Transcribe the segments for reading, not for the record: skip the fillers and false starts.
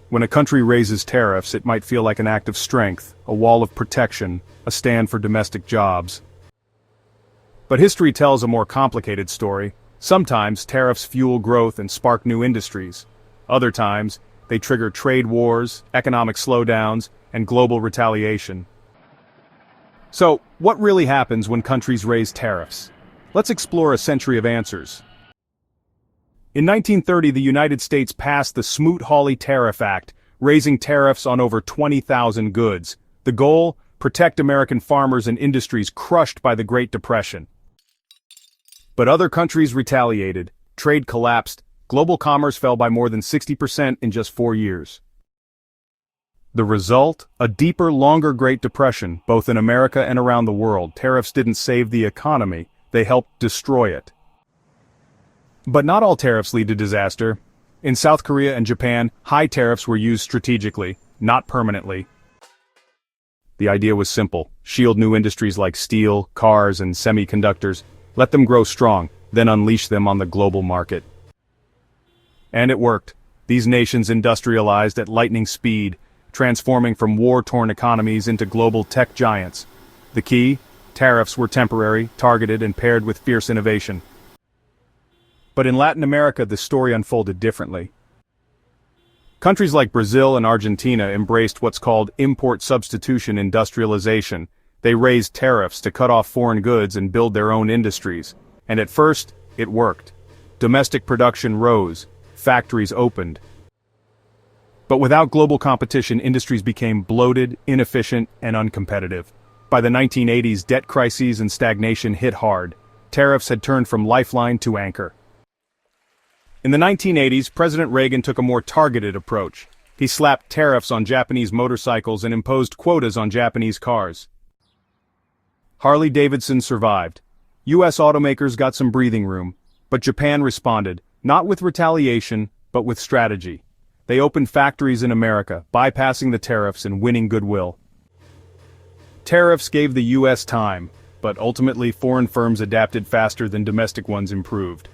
When a country raises tariffs, it might feel like an act of strength, a wall of protection, a stand for domestic jobs. But history tells a more complicated story. Sometimes tariffs fuel growth and spark new industries. Other times, they trigger trade wars, economic slowdowns, and global retaliation. So, what really happens when countries raise tariffs? Let's explore a century of answers. In 1930, the United States passed the Smoot-Hawley Tariff Act, raising tariffs on over 20,000 goods. The goal? Protect American farmers and industries crushed by the Great Depression. But other countries retaliated, trade collapsed, global commerce fell by more than 60% in just 4 years. The result? A deeper, longer Great Depression, both in America and around the world. Tariffs didn't save the economy, they helped destroy it. But not all tariffs lead to disaster. In South Korea and Japan, high tariffs were used strategically, not permanently. The idea was simple: shield new industries like steel, cars, and semiconductors, let them grow strong, then unleash them on the global market. And it worked. These nations industrialized at lightning speed, transforming from war-torn economies into global tech giants. The key? Tariffs were temporary, targeted, and paired with fierce innovation. But in Latin America, the story unfolded differently. Countries like Brazil and Argentina embraced what's called import substitution industrialization. They raised tariffs to cut off foreign goods and build their own industries. And at first, it worked. Domestic production rose, factories opened. But without global competition, industries became bloated, inefficient, and uncompetitive. By the 1980s, debt crises and stagnation hit hard. Tariffs had turned from lifeline to anchor. In the 1980s, President Reagan took a more targeted approach. He slapped tariffs on Japanese motorcycles and imposed quotas on Japanese cars. Harley-Davidson survived. U.S. automakers got some breathing room, but Japan responded, not with retaliation, but with strategy. They opened factories in America, bypassing the tariffs and winning goodwill. Tariffs gave the U.S. time, but ultimately foreign firms adapted faster than domestic ones improved.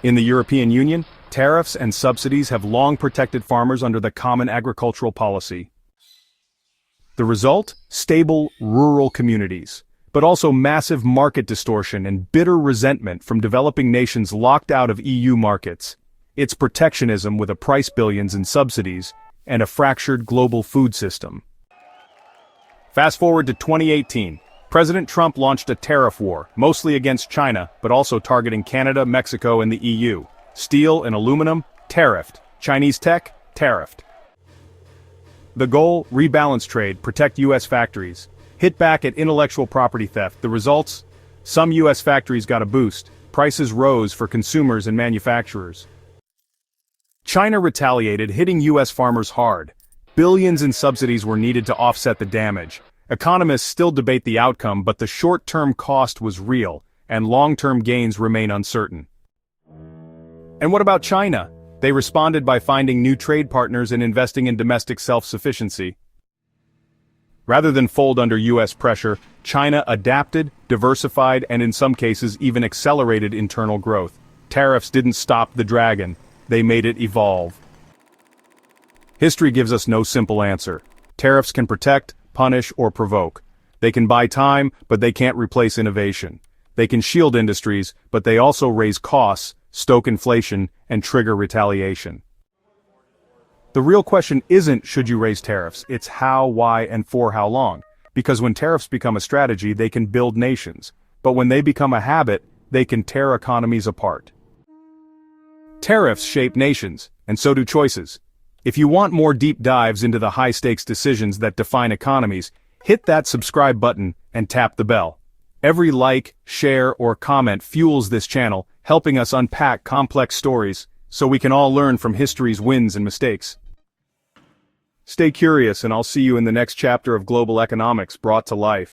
In the European Union, tariffs and subsidies have long protected farmers under the Common Agricultural Policy. The result? Stable, rural communities, but also massive market distortion and bitter resentment from developing nations locked out of EU markets. It's protectionism with a price billions in subsidies and a fractured global food system. Fast forward to 2018. President Trump launched a tariff war, mostly against China, but also targeting Canada, Mexico, and the EU. Steel and aluminum, tariffed. Chinese tech, tariffed. The goal? Rebalance trade, protect U.S. factories. Hit back at intellectual property theft. The results? Some U.S. factories got a boost. Prices rose for consumers and manufacturers. China retaliated, hitting U.S. farmers hard. Billions in subsidies were needed to offset the damage. Economists still debate the outcome, but the short-term cost was real, and long-term gains remain uncertain. And what about China? They responded by finding new trade partners and investing in domestic self-sufficiency. Rather than fold under U.S. pressure, China adapted, diversified, and in some cases even accelerated internal growth. Tariffs didn't stop the dragon. They made it evolve. History gives us no simple answer. Tariffs can protect, punish, or provoke. They can buy time, but they can't replace innovation. They can shield industries, but they also raise costs, stoke inflation, and trigger retaliation. The real question isn't should you raise tariffs, it's how, why, and for how long. Because when tariffs become a strategy, they can build nations. But when they become a habit, they can tear economies apart. Tariffs shape nations, and so do choices. If you want more deep dives into the high-stakes decisions that define economies, hit that subscribe button and tap the bell. Every like, share, or comment fuels this channel, helping us unpack complex stories so we can all learn from history's wins and mistakes. Stay curious, and I'll see you in the next chapter of global economics brought to life.